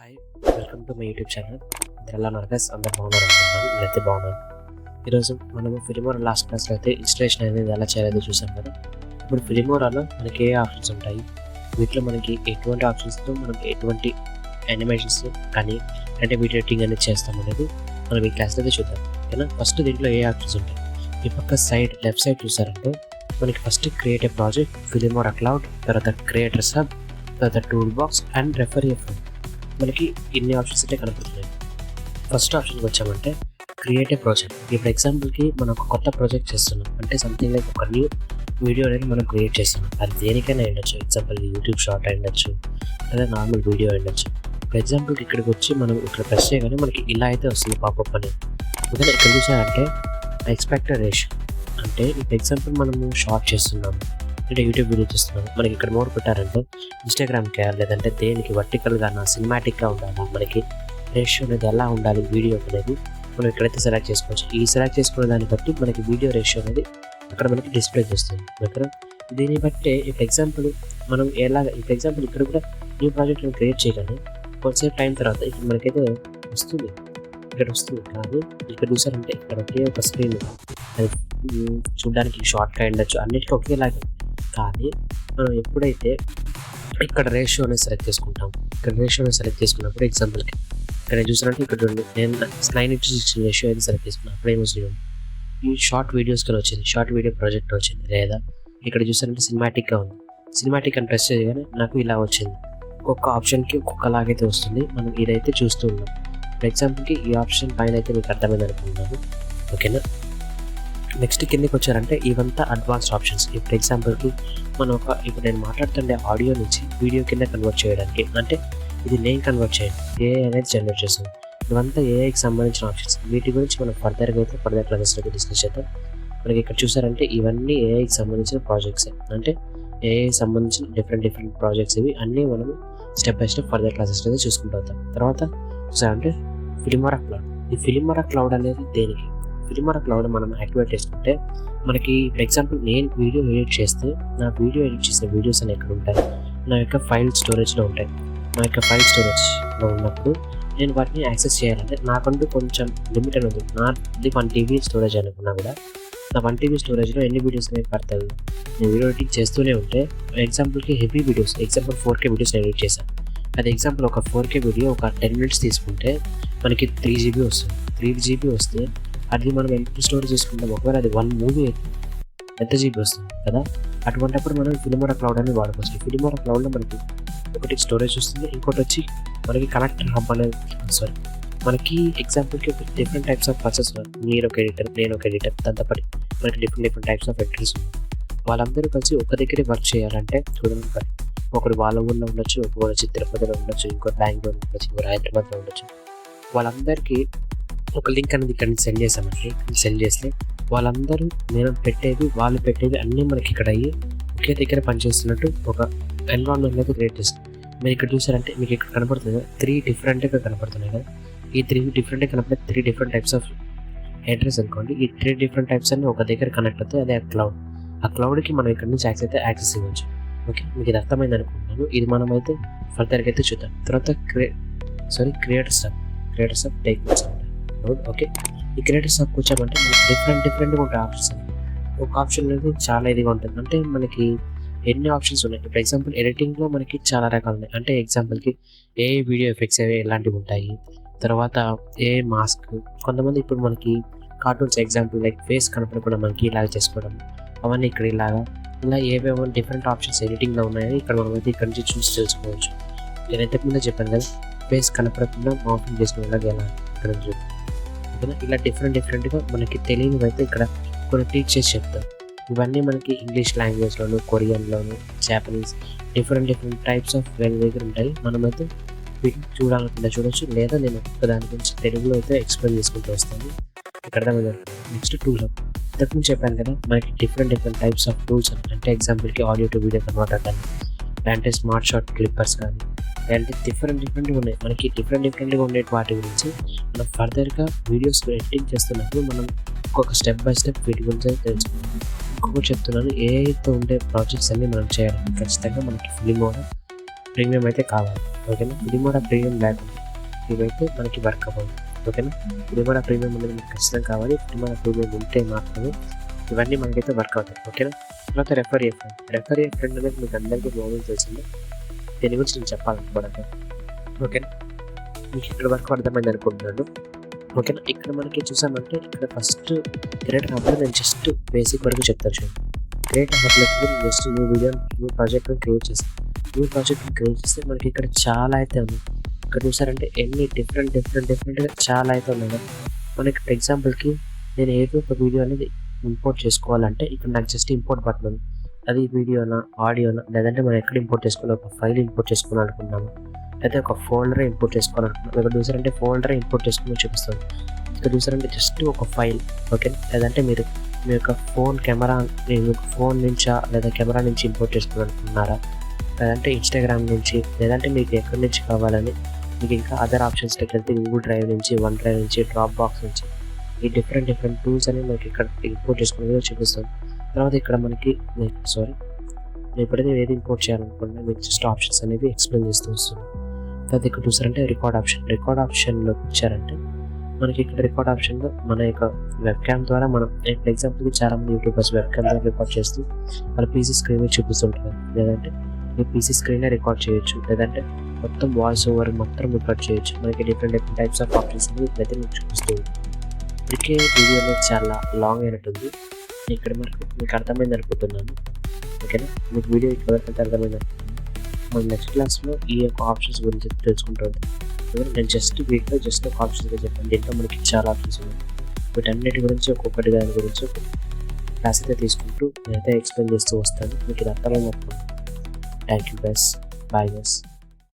Hi, welcome to my YouTube channel. ఎలా ఉన్నారు guys? అందరు బాగున్నారు అనుకుంటున్నాను. నేనైతే బాగున్నాను. ఈరోజు మనము ఫిలిమోరా లాస్ట్ క్లాస్లో అయితే ఇన్స్టలేషన్ అనేది ఎలా చేయాలో చూసాం కదా. ఇప్పుడు ఫిలిమోరాలో మనకి ఏ ఆప్షన్స్ ఉంటాయి, వీటిలో మనకి ఎటువంటి ఆప్షన్స్తో మనం ఎటువంటి యానిమేషన్స్ కానీ అంటే వీడియో ఎడిటింగ్ అనేది చేస్తాం అనేది మనం ఈ క్లాస్లో అయితే చూద్దాం. ఓకేనా? ఫస్ట్ దీంట్లో ఏ ఆప్షన్స్ ఉంటాయి, ఈ పక్క సైడ్ లెఫ్ట్ సైడ్ చూసారంటే మనకి first create a project, Filmora cloud, తర్వాత క్రియేటర్ సబ్, తర్వాత tool box and refer A friend. మనకి ఇన్ని ఆప్షన్స్ అయితే కనపడుతున్నాయి. ఫస్ట్ ఆప్షన్కి వచ్చామంటే క్రియేట్ ఏ ప్రాజెక్ట్. ఇప్పుడు ఎగ్జాంపుల్కి మనం ఒక కొత్త ప్రాజెక్ట్ చేస్తున్నాం అంటే సంథింగ్ లైక్ ఒక న్యూ వీడియో అనేది మనం క్రియేట్ చేస్తున్నాం. అది దేనికైనా ఉండొచ్చు. ఎగ్జాంపుల్ యూట్యూబ్ షార్ట్ ఉండొచ్చు, లేదా నార్మల్ వీడియో ఉండొచ్చు. ఫర్ ఎగ్జాంపుల్కి ఇక్కడికి వచ్చి మనం ఇక్కడ ప్రెస్ చేయగానే మనకి ఇలా అయితే వస్తుంది పాపప్ అనేది. ఓకేనా? ఇక్కడ చూసారంటే ఎక్స్పెక్టెడ్ రేషియో అంటే ఇప్పుడు ఎగ్జాంపుల్ మనము షార్ట్ చేస్తున్నాము అంటే యూట్యూబ్ వీడియో చేస్తున్నాము, మనకి ఇక్కడ మోర్ పెట్టారంటే ఇన్స్టాగ్రామ్కి లేదంటే దేనికి వర్టికల్గా సినిమాటిక్గా ఉండాలి, మనకి రేషియో అనేది ఎలా ఉండాలి వీడియో అనేది మనం ఇక్కడైతే సెలెక్ట్ చేసుకోవచ్చు. ఈ సెలెక్ట్ చేసుకునే దాన్ని బట్టి మనకి వీడియో రేషియో అనేది అక్కడ మనకి డిస్ప్లే చేస్తుంది. ఓకేనా? దీన్ని బట్టి ఇప్పుడు ఎగ్జాంపుల్ మనం ఎలాగ ఇప్పుడు ఎగ్జాంపుల్ ఇక్కడ కూడా న్యూ ప్రాజెక్ట్ క్రియేట్ చేయగానే కొంచెంసేపు టైం తర్వాత ఇక్కడ మనకైతే వస్తుంది, ఇక్కడ వస్తుంది. కానీ ఇక్కడ చూసారంటే ఇక్కడ ఒకే ఒక స్క్రీన్ అది చూడడానికి షార్ట్గా ఉండొచ్చు, అన్నిటికీ ఒకేలాగా. కానీ మనం ఎప్పుడైతే ఇక్కడ రేషియో అనేది సెలెక్ట్ చేసుకుంటాం, ఇక్కడ రేషియో అనేది సెలెక్ట్ చేసుకున్నప్పుడు ఎగ్జాంపుల్కి ఇక్కడ చూసారంటే ఇక్కడ నేను 9:16 రేషియో అయితే సెలెక్ట్ చేసుకున్నాను. అప్పుడు ఏమొచ్చింది, ఈ షార్ట్ వీడియోస్కి వచ్చింది, షార్ట్ వీడియో ప్రాజెక్ట్ వచ్చింది. లేదా ఇక్కడ చూసారంటే సినిమాటిక్గా ఉంది, సినిమాటిక్ అని ప్రెస్ చేయగానే నాకు ఇలా వచ్చింది. ఒక్కొక్క ఆప్షన్కి ఒక్కొక్కలాగైతే వస్తుంది. మనం ఇదైతే చూస్తూ ఉన్నాం. ఫర్ ఎగ్జాంపుల్కి ఈ ఆప్షన్ పైన అయితే మీకు అర్థమైంది అనుకుంటున్నాను. ఓకేనా? నెక్స్ట్ కిందకి వచ్చారంటే ఇవంతా అడ్వాన్స్డ్ ఆప్షన్స్. ఇప్పుడు ఎగ్జాంపుల్కి మనం ఇప్పుడు నేను మాట్లాడుతుండే ఆడియో నుంచి వీడియో కింద కన్వర్ట్ చేయడానికి, అంటే ఇది నేను కన్వర్ట్ చేయండి, ఏఐ అనేది జనరేట్ చేస్తుంది. ఇవంతా ఏఐకి సంబంధించిన ఆప్షన్స్. వీటి గురించి మనం ఫర్దర్ క్లాసెస్లో డిస్కస్ చేద్దాం. మనకి ఇక్కడ చూసారంటే ఇవన్నీ ఏఐకి సంబంధించిన ప్రాజెక్ట్స్, అంటే ఏఐకి సంబంధించిన డిఫరెంట్ ప్రాజెక్ట్స్. ఇవి అన్నీ మనం స్టెప్ బై స్టెప్ ఫర్దర్ క్లాసెస్లో అయితే చూసుకుంటూ వస్తాం. తర్వాత చూసారంటే ఫిలిమోరా క్లౌడ్. ఈ ఫిలిమోరా క్లౌడ్ అనేది దేనికి? ఫిలిమోరా క్లౌడ్ మనం యాక్టివేట్ చేసుకుంటే మనకి ఫర్ ఎగ్జాంపుల్ నేను వీడియో ఎడిట్ చేస్తే నా వీడియో ఎడిట్ చేసిన వీడియోస్ అని ఎక్కడ ఉంటాయి, నా యొక్క ఫైల్ స్టోరేజ్లో ఉంటాయి. నా యొక్క ఫైల్ స్టోరేజ్లో ఉన్నప్పుడు నేను వాటిని యాక్సెస్ చేయాలంటే నాకంటూ కొంచెం లిమిట్ అనేది ఉంది. నాది 1 TB స్టోరేజ్ అనుకున్నా కూడా నా 1 TB స్టోరేజ్లో ఎన్ని వీడియోస్ అనేవి పడతాయి. నేను వీడియో ఎడిట్ చేస్తూనే ఉంటే ఎగ్జాంపుల్కి heavy videos, example 4K videos edit చేశాను. అది ఎగ్జాంపుల్ ఒక 4K వీడియో ఒక 10 minutes తీసుకుంటే మనకి 3 GB వస్తుంది. 3 GB వస్తే అది మనం ఎంత స్టోరేజ్ చేసుకుంటాం, ఒకవేళ అది 1 మూవీ అయితే ఎంత జీబీ వస్తుంది కదా. అటువంటిప్పుడు మనం ఫిలిమోరా క్లౌడ్ అనేది వాడుకోవచ్చు. ఫిలిమోరా క్లౌడ్లో మనకి ఒకటి స్టోరేజ్ వస్తుంది, ఇంకోటి వచ్చి మనకి కనెక్టర్ హబ్ అనేది మనకి ఎగ్జాంపుల్కి డిఫరెంట్ టైప్స్ ఆఫ్ పర్సన్స్ ఉన్నారు. మీరు ఒక ఎడిటర్, నేను ఒక ఎడిటర్, దాంతోపాటు మనకి డిఫరెంట్ టైప్స్ ఆఫ్ ఎడిటర్స్ ఉన్నాయి. వాళ్ళందరూ కలిసి ఒక దగ్గరే వర్క్ చేయాలంటే చూడండి, ఒకటి వాళ్ళ ఊళ్ళో ఉండొచ్చు, ఒకటి వచ్చి తిరుపతిలో ఉండొచ్చు, ఇంకో బెంగళూరు ఉండొచ్చు, ఇంకో హైదరాబాద్లో ఉండొచ్చు. వాళ్ళందరికీ ఒక లింక్ అనేది ఇక్కడ నుంచి సెండ్ చేసామంటే, సెండ్ చేస్తే వాళ్ళందరూ నేను పెట్టేది వాళ్ళు పెట్టేది అన్నీ మనకి ఇక్కడ అయ్యి ఒకే దగ్గర పనిచేస్తున్నట్టు ఒక ఎన్విరాన్మెంట్ అయితే క్రియేట్ చేస్తుంది. మీరు ఇక్కడ చూసారంటే మీకు ఇక్కడ కనపడుతుంది 3 డిఫరెంట్గా కనపడుతున్నాయి కదా. ఈ 3 డిఫరెంట్గా కనపడే 3 డిఫరెంట్ టైప్స్ ఆఫ్ అడ్రస్ అనుకోండి. ఈ 3 డిఫరెంట్ టైప్స్ అన్ని ఒక దగ్గర కనెక్ట్ అవుతాయి. అదే క్లౌడ్. ఆ క్లౌడ్కి మనం ఇక్కడ నుంచి యాక్సెస్ ఇవ్వచ్చు. ఓకే, మీకు ఇది అర్థమైంది అనుకుంటున్నాను. ఇది మనం అయితే ఫర్దర్గా అయితే చూద్దాం. తర్వాత క్రియేటర్ సబ్ టేక్ ఓకే. ఈ క్రియేటర్ సబ్కి వచ్చామంటే మనకి డిఫరెంట్గా ఉంటాయి ఆప్షన్స్. ఒక ఆప్షన్ అనేది చాలా ఇదిగా ఉంటుంది, అంటే మనకి ఎన్ని ఆప్షన్స్ ఉన్నాయి. ఇప్పుడు ఎగ్జాంపుల్ ఎడిటింగ్లో మనకి చాలా రకాలు ఉన్నాయి. అంటే ఎగ్జాంపుల్కి ఏ వీడియో ఎఫెక్ట్స్ ఎలాంటివి ఉంటాయి, తర్వాత ఏ మాస్క్, కొంతమంది ఇప్పుడు మనకి కార్టూన్స్ ఎగ్జాంపుల్ లైక్ ఫేస్ కనపడకుండా మనకి ఇలాగ చేసుకోవడం, అవన్నీ ఇక్కడ ఇలా ఏవేమో డిఫరెంట్ ఆప్షన్స్ ఎడిటింగ్లో ఉన్నాయని ఇక్కడ మనం అయితే ఇక్కడ నుంచి చూసి తెలుసుకోవచ్చు. నేను ఇంతకుముందే చెప్పాను కదా, ఫేస్ కనపడకుండా మాఫింగ్ చేసుకునేలాగా ఎలా ఇక్కడ చూద్దాం. ఇలా డిఫరెంట్గా మనకి తెలియనివి అయితే ఇక్కడ కొన్ని టీచ్ చేసి చెప్తాం. ఇవన్నీ మనకి ఇంగ్లీష్ లాంగ్వేజ్లోను, కొరియన్లోను, Japanese different types of language ఉంటాయి. మనమైతే వీటిని చూడాలనుకుంటే చూడొచ్చు, లేదా నేను దాని గురించి తెలుగులో అయితే ఎక్స్ప్లెయిన్ చేసుకుంటూ వస్తాను. ఇక్కడ నెక్స్ట్ టూల్ హబ్. ఇంతకుముందు చెప్పాను కదా మనకి డిఫరెంట్ టైప్స్ ఆఫ్ టూల్స్ అంటే ఎగ్జాంపుల్కి ఆడియో టు వీడియో కన్వర్టర్ కానీ, అంటే స్మార్ట్ షాట్ క్లిప్పర్స్ కానీ, అంటే డిఫరెంట్గా ఉన్నాయి. మనకి డిఫరెంట్గా ఉండే వాటి గురించి మనం ఫర్దర్గా వీడియోస్ ఎడిటింగ్ చేస్తున్నప్పుడు మనం ఒక్కొక్క స్టెప్ బై స్టెప్ వీటి గురించి తెలుసుకుంటాం. ఇంకొకటి చెప్తున్నాను, ఏఐతో ఉండే ప్రాజెక్ట్స్ అన్నీ మనం చేయాలి. ఖచ్చితంగా మనకి ఫిలిమోరా ప్రీమియం అయితే కావాలి. ఓకేనా? ఫిలిమోరా ప్రీమియం లేకుండా ఇవైతే మనకి వర్క్ అవ్వదు. ఓకేనా, ఫిల్మోరా ప్రీమియం అనేది మీకు ఖచ్చితంగా కావాలి. ఫిల్మోరా ప్రీమియం ఉంటే మాత్రమే ఇవన్నీ మనకైతే వర్క్ అవుతాయి. ఓకేనా, తర్వాత రెఫర్ ఏ ఫ్రెండ్ అనేది మీకు అందరికీ మామూలు తెలిసిందే. దీని గురించి నేను చెప్పాలనుకోవడానికి. ఓకేనా, మీకు ఇక్కడ వరకు అర్థమైంది అనుకుంటున్నాను. ఓకేనా, ఇక్కడ మనకి చూసామంటే ఇక్కడ ఫస్ట్ క్రియేటర్ హబ్లో నేను జస్ట్ బేసిక్ వరకు చెప్తాను చూడండి. క్రియేటర్ హబ్లో నేను జస్ట్ న్యూ ప్రాజెక్ట్ని క్రియేట్ చేస్తాను. న్యూ ప్రాజెక్ట్ని క్రియేట్ చేస్తే మనకి ఇక్కడ చాలా అయితే ఉన్నాయి. ఇక్కడ చూసారంటే ఎన్ని డిఫరెంట్గా చాలా అయితే ఉన్నాయి కదా. మనకి ఎగ్జాంపుల్కి నేను ఏదో ఒక వీడియో అనేది ఇంపోర్ట్ చేసుకోవాలంటే ఇక్కడ నాకు జస్ట్ ఇంపోర్ట్ బటన్ ఉంది. అది వీడియోనా ఆడియోనా, లేదంటే మనం ఎక్కడ ఇంపోర్ట్ చేసుకోవాలి, ఒక ఫైల్ ఇంపోర్ట్ చేసుకోవాలనుకున్నాము, అయితే ఒక ఫోల్డర్ ఇంపోర్ట్ చేసుకోవాలనుకున్నాం. ఇక్కడ చూసారంటే ఫోల్డర్ ఇంపోర్ట్ చేసుకుని చూపిస్తుంది. ఇక్కడ చూసారంటే జస్ట్ ఒక ఫైల్. ఓకే, లేదంటే మీరు మీ యొక్క ఫోన్ నుంచా లేదా కెమెరా నుంచి ఇంపోర్ట్ చేసుకోవాలనుకుంటున్నారా, లేదంటే ఇన్స్టాగ్రామ్ నుంచి, లేదంటే మీకు ఎక్కడి నుంచి కావాలని మీకు ఇంకా అదర్ ఆప్షన్స్లోకి వెళ్తే గూగుల్ డ్రైవ్ నుంచి, వన్ డ్రైవ్ నుంచి, డ్రాప్ బాక్స్ నుంచి ఈ డిఫరెంట్ టూల్స్ అనేవి మనకి ఇక్కడ ఇంపోర్ట్ చేసుకునేది చూపిస్తుంది. తర్వాత ఇక్కడ మనకి నేను ఎప్పుడైతే ఏది ఇంపోర్ట్ చేయాలనుకున్నా మీకు జస్ట్ ఆప్షన్స్ అనేవి ఎక్స్ప్లెయిన్ చేస్తూ వస్తుంది. తర్వాత ఇక్కడ చూసారంటే రికార్డ్ ఆప్షన్లో వచ్చారంటే మనకి ఇక్కడ రికార్డ్ ఆప్షన్లో మన యొక్క వెబ్ క్యామ్ ద్వారా మనం ఇప్పుడు ఎగ్జాంపుల్కి చాలామంది యూట్యూబర్స్ వెబ్ క్యామ్ ద్వారా రికార్డ్ చేస్తూ వాళ్ళ పీసీ స్క్రీన్ మీద చూపిస్తుంటారు. లేదంటే మీ పీసీ స్క్రీనే రికార్డ్ చేయొచ్చు, లేదంటే మొత్తం వాయిస్ ఓవర్ మొత్తం రికార్డ్ చేయొచ్చు. మనకి డిఫరెంట్ టైప్స్ ఆఫ్ ఆప్షన్స్ అనేవి ఇప్పుడైతే మీకు చూపిస్తూ ఉంది. ఇప్పటికే వీడియో అనేది చాలా లాంగ్ అయినట్టుంది. ఇక్కడ మీకు అర్థమైంది అనుకుంటున్నాను. ఓకేనా, మీకు వీడియో ఇక్కడ వరకు అర్థమైంది. మన నెక్స్ట్ క్లాస్లో ఈ యొక్క ఆప్షన్స్ గురించి తెలుసుకుంటుంది. నేను వీటిలో జస్ట్ ఒక ఆప్షన్గా చెప్పాను. దీంట్లో మనకి చాలా ఆప్షన్స్ ఉన్నాయి. వీటన్నిటి గురించి ఒక్కొక్కటి దాని గురించి క్లాస్ అయితే తీసుకుంటూ నేనైతే ఎక్స్ప్లెయిన్ చేస్తూ వస్తాను. మీకు ఇది అర్థమైంది అనుకుంటున్నాను. Thank you guys, bye guys.